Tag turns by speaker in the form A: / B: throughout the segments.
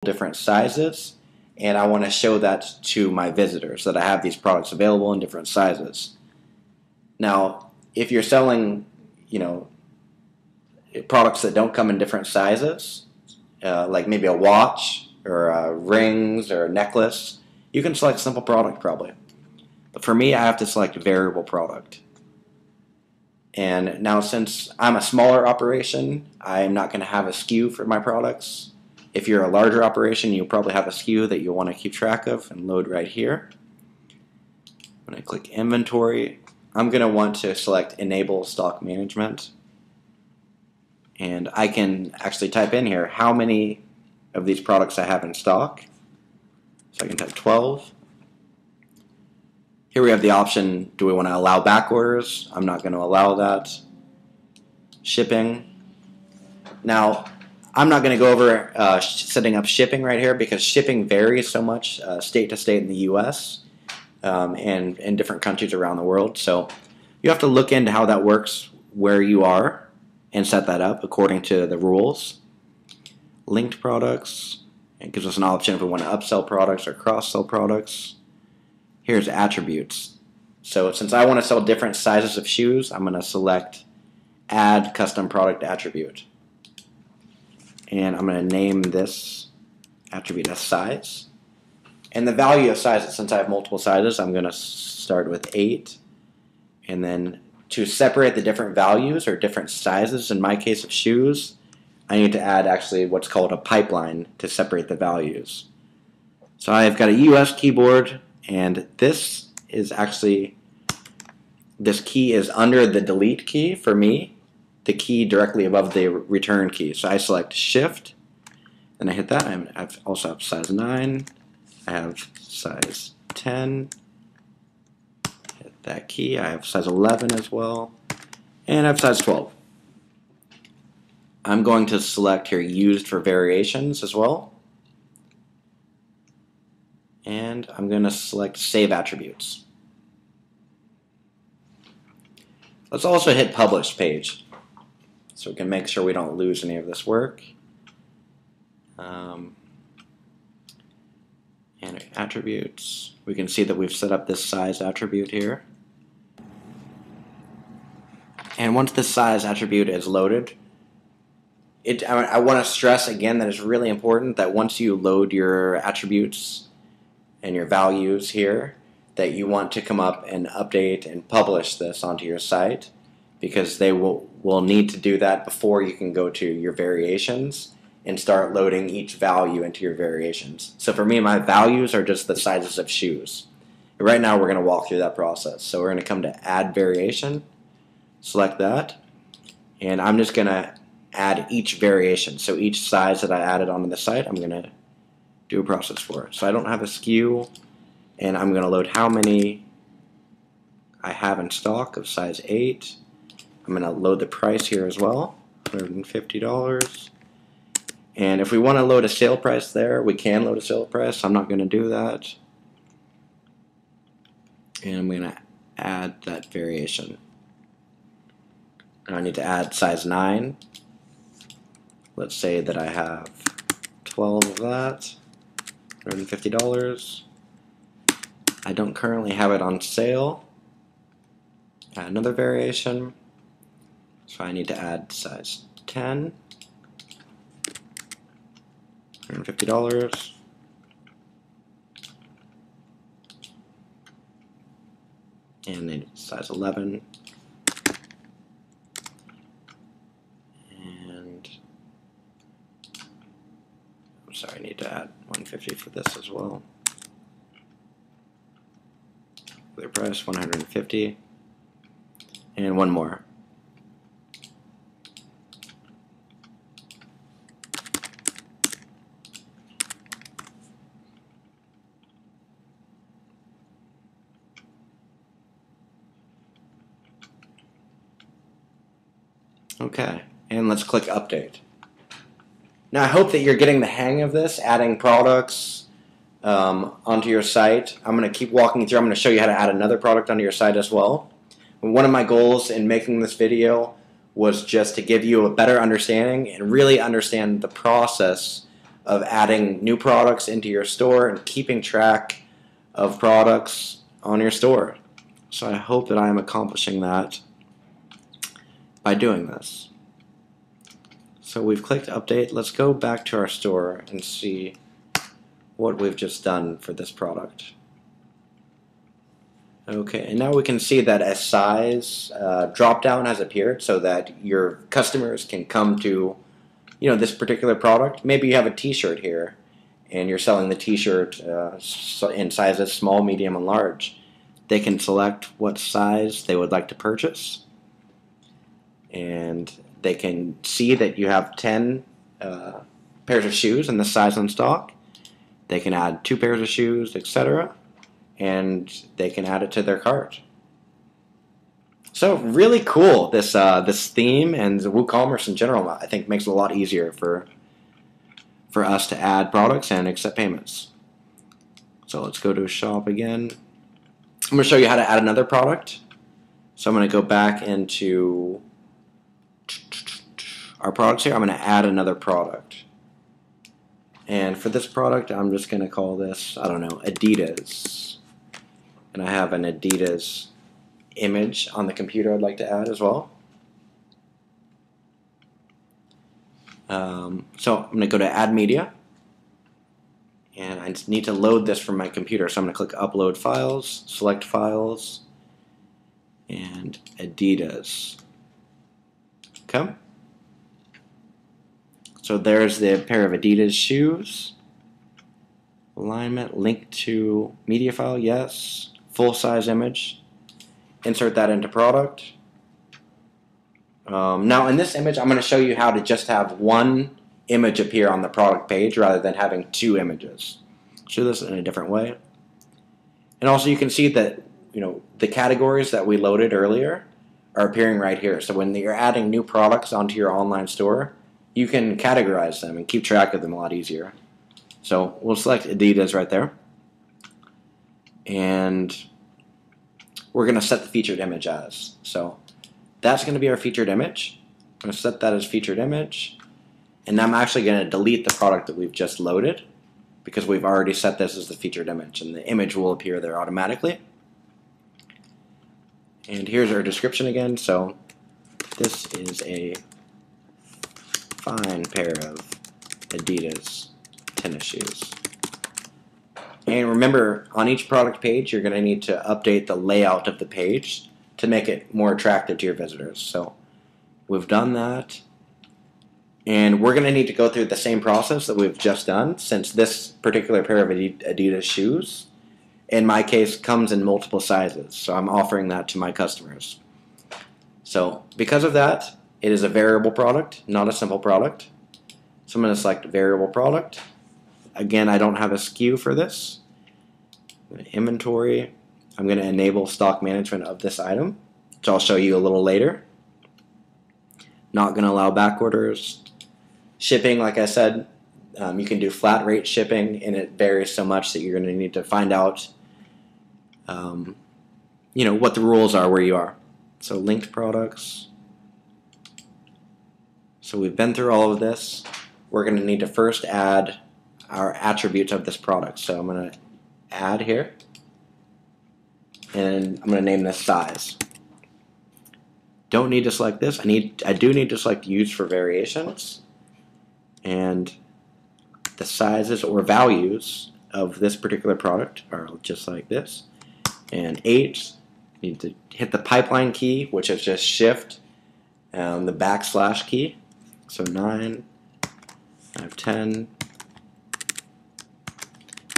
A: different sizes, and I want to show that to my visitors that I have these products available in different sizes. Now, if you're selling, products that don't come in different sizes, like maybe a watch or rings or a necklace, you can select simple product probably. But for me, I have to select variable product. And now, since I'm a smaller operation, I'm not going to have a SKU for my products. If you're a larger operation, you'll probably have a SKU that you'll want to keep track of and load right here. When I click inventory, I'm going to want to select enable stock management. And I can actually type in here how many of these products I have in stock. So I can type 12. Here we have the option, do we want to allow back orders? I'm not going to allow that. Shipping. Now, I'm not going to go over setting up shipping right here because shipping varies so much state to state in the US and in different countries around the world. So you have to look into how that works where you are and set that up according to the rules. Linked products. It gives us an option if we want to upsell products or cross-sell products. Here's attributes. So since I want to sell different sizes of shoes, I'm going to select add custom product attribute. And I'm going to name this attribute as size. And the value of sizes, since I have multiple sizes, I'm going to start with 8. And then to separate the different values or different sizes, in my case of shoes, I need to add actually what's called a pipeline to separate the values. So I've got a US keyboard, and this is actually, this key is under the delete key for me, the key directly above the return key. So I select shift, and I hit that. I also have size 9, I have size 10, hit that key, I have size 11 as well, and I have size 12. I'm going to select here used for variations as well. And I'm going to select Save Attributes. Let's also hit Publish Page so we can make sure we don't lose any of this work. And attributes, we can see that we've set up this size attribute here. And once this size attribute is loaded, I want to stress again that it's really important that once you load your attributes and your values here, that you want to come up and update and publish this onto your site, because they will need to do that before you can go to your variations and start loading each value into your variations. So for me, my values are just the sizes of shoes. Right now we're going to walk through that process. So we're going to come to add variation, select that, and I'm just going to add each variation. So each size that I added onto the site, I'm going to do a process for it. So I don't have a SKU, and I'm going to load how many I have in stock of size 8. I'm going to load the price here as well, $150. And if we want to load a sale price there, we can load a sale price. I'm not going to do that. And I'm going to add that variation. And I need to add size 9. Let's say that I have 12 of that, $150. I don't currently have it on sale. Add another variation. So I need to add size 10, $150. And then size 11. Sorry, I need to add 150 for this as well. Other price, 150. And one more. Okay, and let's click Update. Now I hope that you're getting the hang of this, adding products onto your site. I'm going to keep walking through. I'm going to show you how to add another product onto your site as well. One of my goals in making this video was just to give you a better understanding and really understand the process of adding new products into your store and keeping track of products on your store. So I hope that I am accomplishing that by doing this. So we've clicked update. Let's go back to our store and see what we've just done for this product. Okay, and now we can see that a size drop down has appeared so that your customers can come to this particular product. Maybe you have a t-shirt here and you're selling the t-shirt in sizes small, medium, and large. They can select what size they would like to purchase, and they can see that you have 10 pairs of shoes in this size in stock. They can add 2 pairs of shoes, etc., and they can add it to their cart. So really cool, this theme, and WooCommerce in general, I think, makes it a lot easier for us to add products and accept payments. So let's go to shop again. I'm going to show you how to add another product. So I'm going to go back into our products here. I'm going to add another product. And for this product, I'm just going to call this, I don't know, Adidas. And I have an Adidas image on the computer I'd like to add as well. So I'm going to go to Add Media. And I need to load this from my computer. So I'm going to click Upload Files, select Files, and Adidas. Okay. So there's the pair of Adidas shoes. Alignment, link to media file, yes. Full size image. Insert that into product. Now in this image I'm going to show you how to just have one image appear on the product page rather than having 2 images. Show this in a different way. And also you can see that the categories that we loaded earlier are appearing right here. So when you're adding new products onto your online store, you can categorize them and keep track of them a lot easier. So we'll select Adidas right there. And we're going to set the featured image as. So that's going to be our featured image. I'm going to set that as featured image. And I'm actually going to delete the product that we've just loaded because we've already set this as the featured image, and the image will appear there automatically. And here's our description again. So this is a fine pair of Adidas tennis shoes. And remember, on each product page, you're going to need to update the layout of the page to make it more attractive to your visitors. So we've done that. And we're going to need to go through the same process that we've just done, since this particular pair of Adidas shoes, in my case, comes in multiple sizes. So I'm offering that to my customers. So because of that, it is a variable product, not a simple product. So I'm going to select variable product. Again, I don't have a SKU for this. Inventory. I'm going to enable stock management of this item, which I'll show you a little later. Not going to allow back orders. Shipping, like I said, you can do flat rate shipping, and it varies so much that you're going to need to find out what the rules are where you are. So linked products. So we've been through all of this. We're going to need to first add our attributes of this product. So I'm going to add here, and I'm going to name this size. Don't need to select this. I do need to select use for variations, and the sizes or values of this particular product are just like this. And 8, you need to hit the pipeline key, which is just shift the backslash key. So 9, I have 10,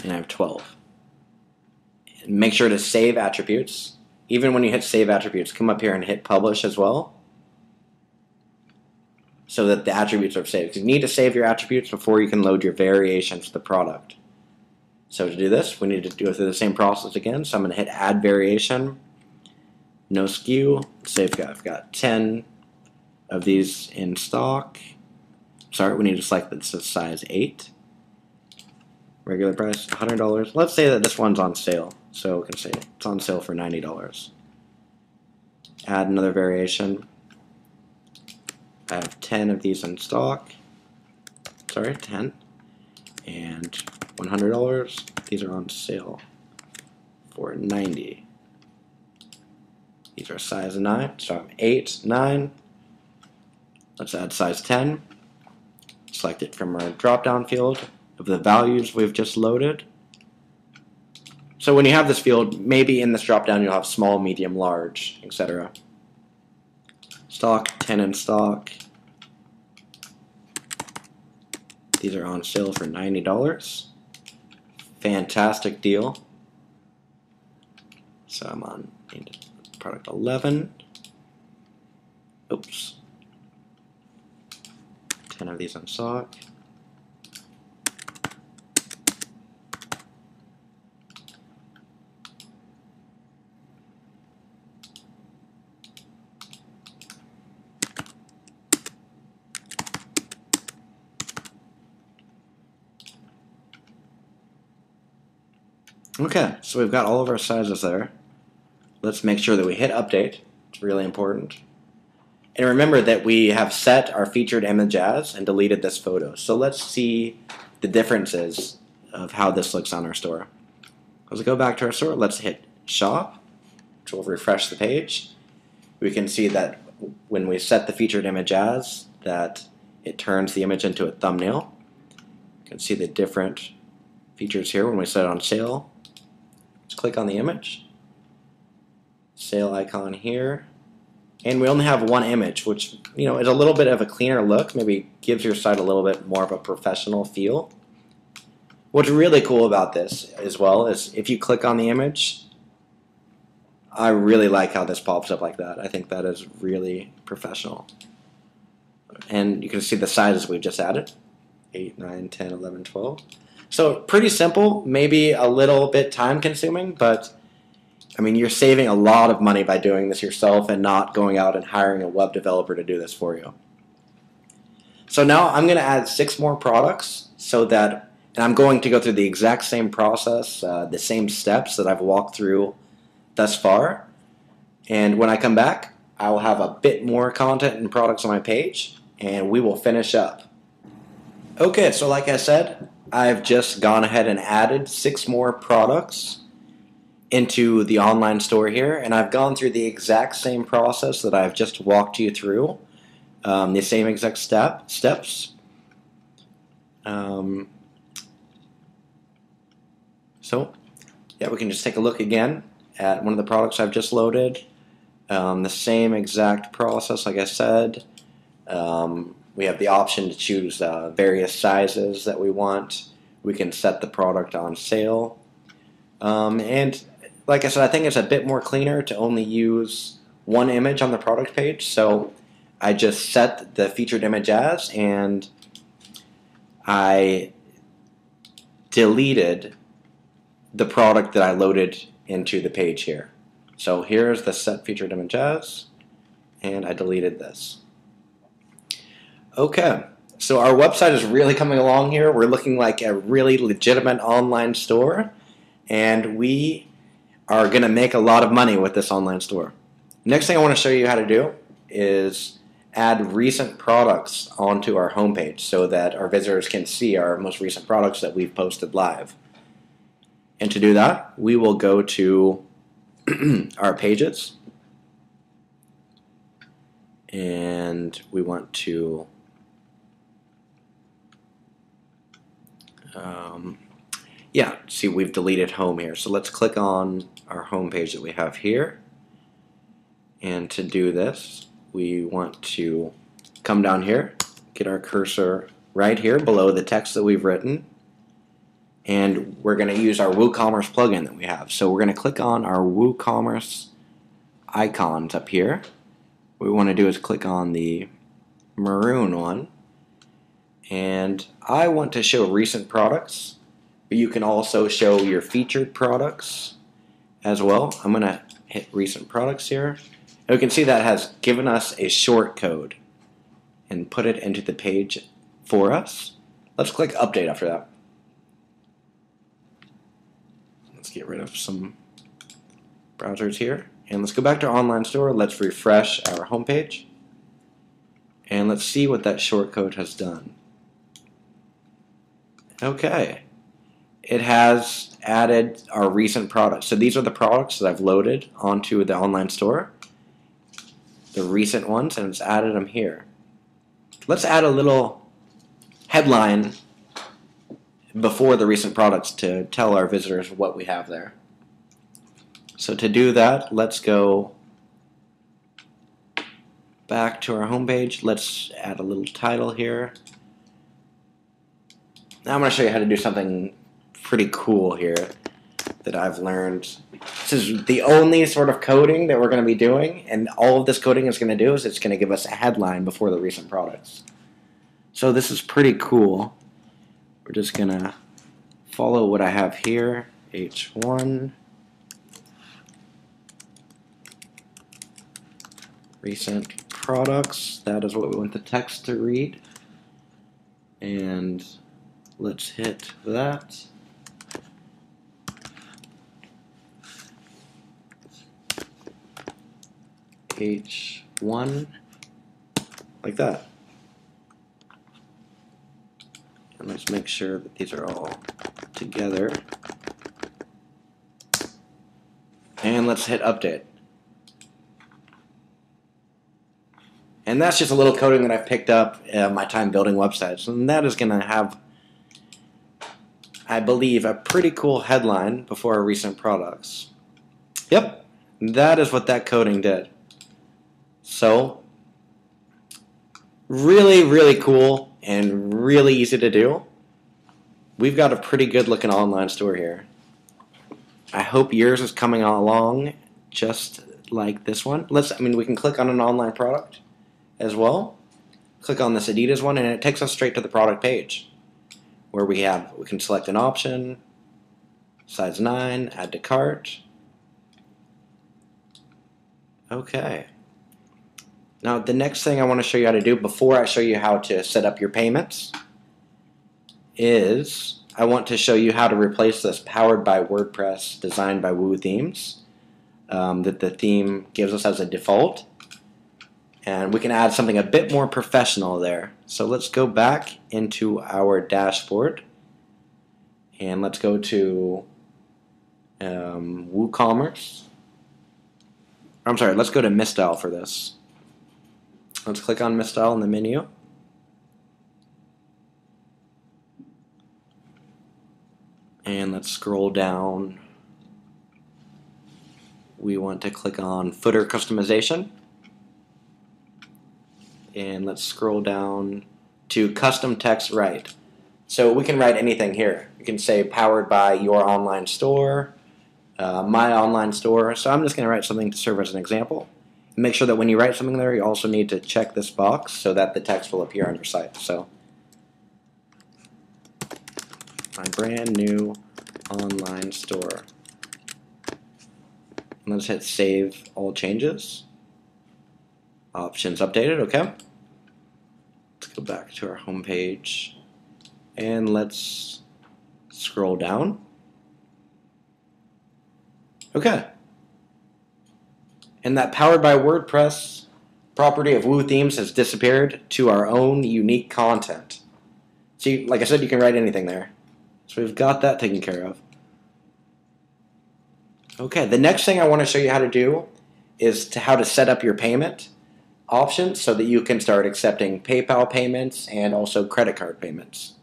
A: and I have 12. And make sure to save attributes. Even when you hit save attributes, come up here and hit publish as well, so that the attributes are saved. You need to save your attributes before you can load your variations to the product. So to do this, we need to go through the same process again. So I'm going to hit add variation, no SKU. Say I've got 10 of these in stock. Sorry, we need to select that this is size 8. Regular price, $100. Let's say that this one's on sale. So we can say it's on sale for $90. Add another variation. I have 10 of these in stock. Sorry, 10. and $100. These are on sale for $90. These are size 9, so I'm 8, 9. Let's add size 10. Select it from our drop-down field of the values we've just loaded. So when you have this field, maybe in this drop-down you'll have small, medium, large, etc. Stock, 10 in stock. These are on sale for $90. Fantastic deal. So I'm on product 11. Oops. 10 of these on stock. Okay, so we've got all of our sizes there. Let's make sure that we hit update. It's really important. And remember that we have set our featured image as and deleted this photo. So let's see the differences of how this looks on our store. Let's go back to our store. Let's hit shop, which will refresh the page. We can see that when we set the featured image as, that it turns the image into a thumbnail. You can see the different features here when we set it on sale. Let's click on the image. Sale icon here. And we only have one image, which is a little bit of a cleaner look. Maybe gives your site a little bit more of a professional feel. What's really cool about this as well is if you click on the image, I really like how this pops up like that. I think that is really professional. And you can see the sizes we've just added. 8, 9, 10, 11, 12. So pretty simple, maybe a little bit time consuming, but I mean, you're saving a lot of money by doing this yourself and not going out and hiring a web developer to do this for you. So now I'm going to add 6 more products so that, and I'm going to go through the exact same process, the same steps that I've walked through thus far. And when I come back, I will have a bit more content and products on my page, and we will finish up. Okay, so like I said, I've just gone ahead and added 6 more products into the online store here, and I've gone through the exact same process that I've just walked you through, the same exact steps. So yeah, we can just take a look again at one of the products I've just loaded. The same exact process, like I said. We have the option to choose various sizes that we want. We can set the product on sale. And like I said, I think it's a bit more cleaner to only use one image on the product page. So I just set the featured image as, and I deleted the product that I loaded into the page here. So here's the set featured image as, and I deleted this. Okay, so our website is really coming along here. We're looking like a really legitimate online store, and we are going to make a lot of money with this online store. Next thing I want to show you how to do is add recent products onto our homepage so that our visitors can see our most recent products that we've posted live. And to do that, we will go to our pages, and we want to see, we've deleted home here. So let's click on our home page that we have here. And to do this, we want to come down here, get our cursor right here below the text that we've written. And we're going to use our WooCommerce plugin that we have. So we're going to click on our WooCommerce icons up here. What we want to do is click on the maroon one. And I want to show recent products, but you can also show your featured products as well. I'm going to hit recent products here. And we can see that has given us a short code and put it into the page for us. Let's click update after that. Let's get rid of some browsers here. And let's go back to our online store. Let's refresh our homepage. And let's see what that shortcode has done. Okay. It has added our recent products. So these are the products that I've loaded onto the online store, the recent ones, and it's added them here. Let's add a little headline before the recent products to tell our visitors what we have there. So to do that, let's go back to our homepage. Let's add a little title here. Now I'm going to show you how to do something pretty cool here that I've learned. This is the only sort of coding that we're going to be doing, and all of this coding is going to do is it's going to give us a headline before the recent products. So this is pretty cool. We're just going to follow what I have here, H1, recent products. That is what we want the text to read. And let's hit that. H1, like that. And let's make sure that these are all together. And let's hit update. And that's just a little coding that I've picked up my time building websites. And that is going to have, I believe, a pretty cool headline before our recent products. Yep, that is what that coding did. So, really, really cool and really easy to do. We've got a pretty good looking online store here. I hope yours is coming along just like this one. We can click on an online product as well. Click on this Adidas one and it takes us straight to the product page where we can select an option, size 9, add to cart. Okay. Now the next thing I want to show you how to do before I show you how to set up your payments is I want to show you how to replace this powered by WordPress designed by Woo themes that the theme gives us as a default. And we can add something a bit more professional there. So let's go back into our dashboard and let's go to WooCommerce. I'm sorry, let's go to Misstyle for this. Let's click on Misstyle in the menu. And let's scroll down. We want to click on Footer Customization. And let's scroll down to Custom Text Write. So we can write anything here. You can say powered by your online store, my online store. So I'm just going to write something to serve as an example. Make sure that when you write something there, you also need to check this box so that the text will appear on your site. So, my brand new online store. And let's hit Save All Changes. Options updated, okay. Let's go back to our home page and let's scroll down. Okay. And that powered by WordPress property of Woo themes has disappeared to our own unique content. See, like I said, you can write anything there. So we've got that taken care of. Okay, the next thing I want to show you how to do is how to set up your payment options so that you can start accepting PayPal payments and also credit card payments.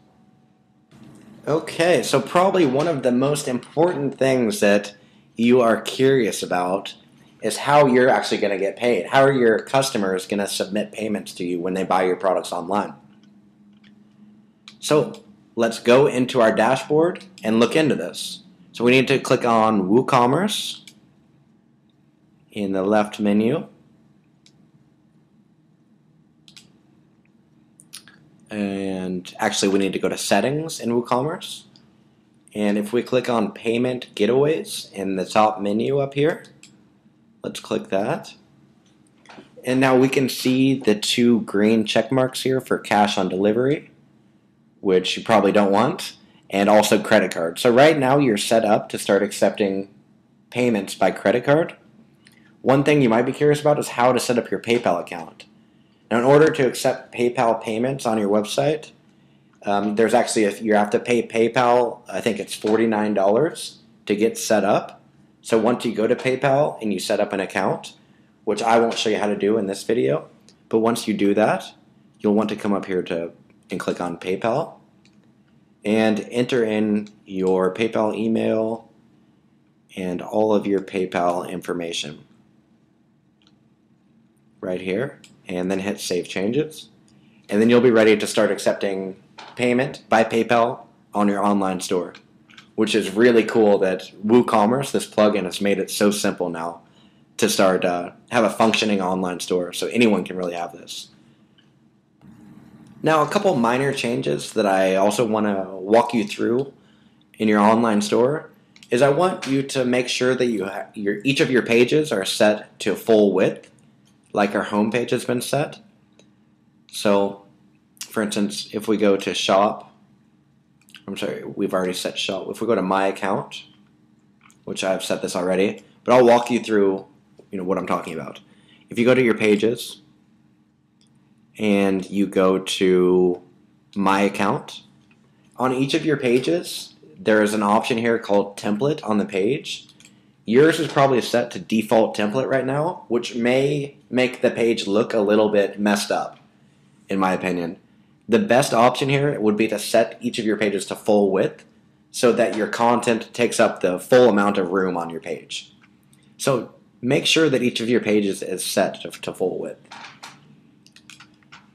A: Okay, so probably one of the most important things that you are curious about is how you're actually going to get paid. How are your customers going to submit payments to you when they buy your products online? So let's go into our dashboard and look into this. So we need to click on WooCommerce in the left menu. And actually we need to go to Settings in WooCommerce. And if we click on Payment Getaways in the top menu up here, let's click that. And now we can see the two green check marks here for cash on delivery, which you probably don't want, and also credit card. So right now you're set up to start accepting payments by credit card. One thing you might be curious about is how to set up your PayPal account. Now in order to accept PayPal payments on your website, There's actually, if you have to pay PayPal, I think it's $49 to get set up. So once you go to PayPal and you set up an account, which I won't show you how to do in this video, but once you do that, you'll want to come up here and click on PayPal and enter in your PayPal email and all of your PayPal information right here, and then hit Save Changes. And then you'll be ready to start accepting payment by PayPal on your online store, which is really cool that WooCommerce, this plugin, has made it so simple now to start have a functioning online store, so anyone can really have this. Now, a couple minor changes that I also want to walk you through in your online store is I want you to make sure that each of your pages are set to full width, like our home page has been set. So, for instance, if we go to shop, we've already set shop. If we go to my account, which I've set this already, but I'll walk you through what I'm talking about. If you go to your pages and you go to my account, on each of your pages there is an option here called template on the page. Yours is probably set to default template right now, which may make the page look a little bit messed up, in my opinion. The best option here would be to set each of your pages to full width so that your content takes up the full amount of room on your page. So make sure that each of your pages is set to full width.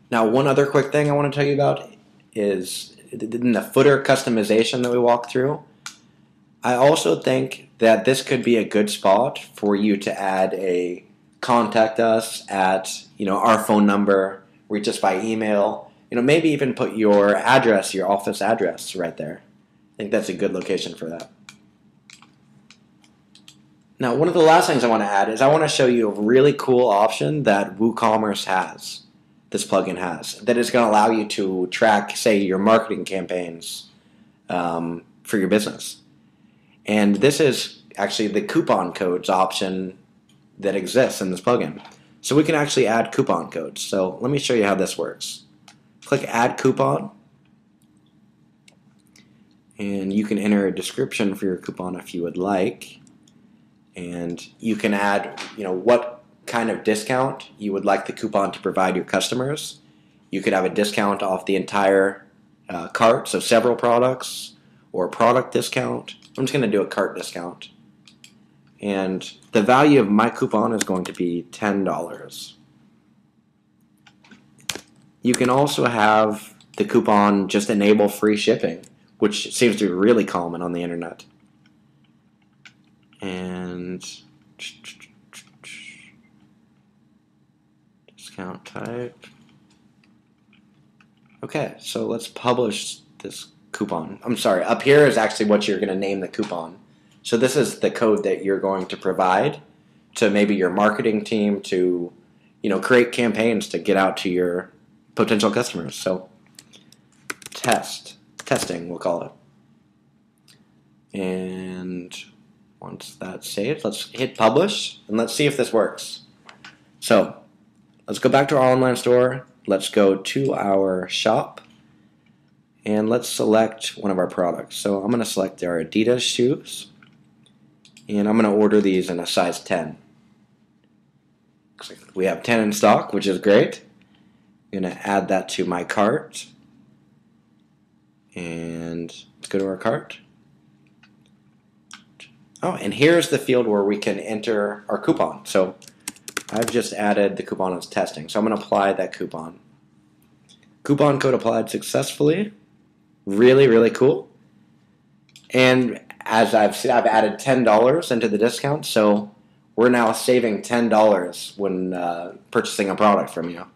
A: Now, one other quick thing I want to tell you about is in the footer customization that we walked through. I also think that this could be a good spot for you to add a contact us at our phone number, reach us by email, maybe even put your address, your office address right there. I think that's a good location for that. Now, one of the last things I want to add is I want to show you a really cool option that WooCommerce has, this plugin has, that is going to allow you to track, say, your marketing campaigns for your business. And this is actually the coupon codes option that exists in this plugin. So we can actually add coupon codes. So let me show you how this works. Click Add Coupon, and you can enter a description for your coupon if you would like. And you can add, what kind of discount you would like the coupon to provide your customers. You could have a discount off the entire cart, so several products, or a product discount. I'm just going to do a cart discount. And the value of my coupon is going to be $10. You can also have the coupon just enable free shipping, which seems to be really common on the internet. And discount type. Okay, so let's publish this coupon. I'm sorry, up here is actually what you're going to name the coupon. So this is the code that you're going to provide to maybe your marketing team to, create campaigns to get out to your potential customers. So testing, we'll call it. And once that's saved, let's hit publish and let's see if this works. So let's go back to our online store. Let's go to our shop and let's select one of our products. So I'm going to select our Adidas shoes and I'm going to order these in a size 10. We have 10 in stock, which is great. I'm going to add that to my cart. And let's go to our cart. Oh, and here's the field where we can enter our coupon. So I've just added the coupon as testing. So I'm going to apply that coupon. Coupon code applied successfully. Really, really cool. And as I've said, I've added $10 into the discount. So we're now saving $10 when purchasing a product from you.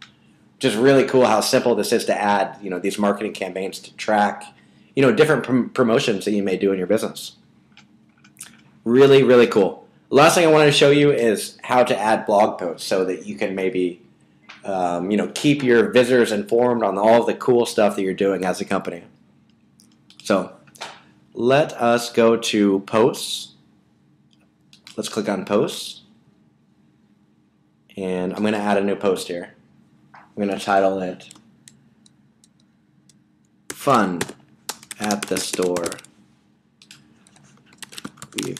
A: Just really cool how simple this is to add, these marketing campaigns to track, different promotions that you may do in your business. Really, really cool. The last thing I wanted to show you is how to add blog posts so that you can maybe, keep your visitors informed on all of the cool stuff that you're doing as a company. So let us go to posts. Let's click on posts. And I'm going to add a new post here. I'm going to title it fun at the store. We've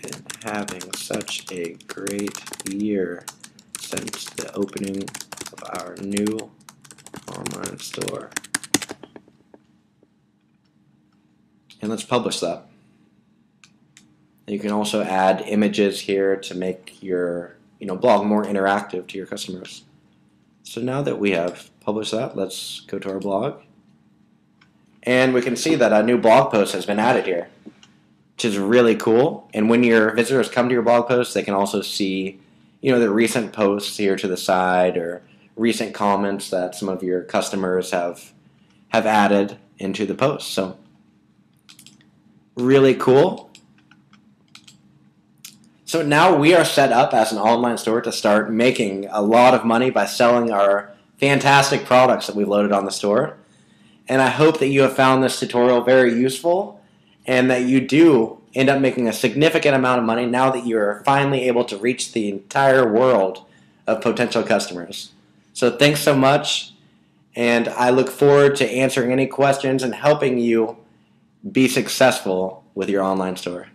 A: been having such a great year since the opening of our new online store. And let's publish that. You can also add images here to make your blog more interactive to your customers. So now that we have published that, let's go to our blog. And we can see that a new blog post has been added here, which is really cool. And when your visitors come to your blog post, they can also see the recent posts here to the side, or recent comments that some of your customers have added into the post. So really cool. So now we are set up as an online store to start making a lot of money by selling our fantastic products that we've loaded on the store. And I hope that you have found this tutorial very useful, and that you do end up making a significant amount of money now that you're finally able to reach the entire world of potential customers. So thanks so much, and I look forward to answering any questions and helping you be successful with your online store.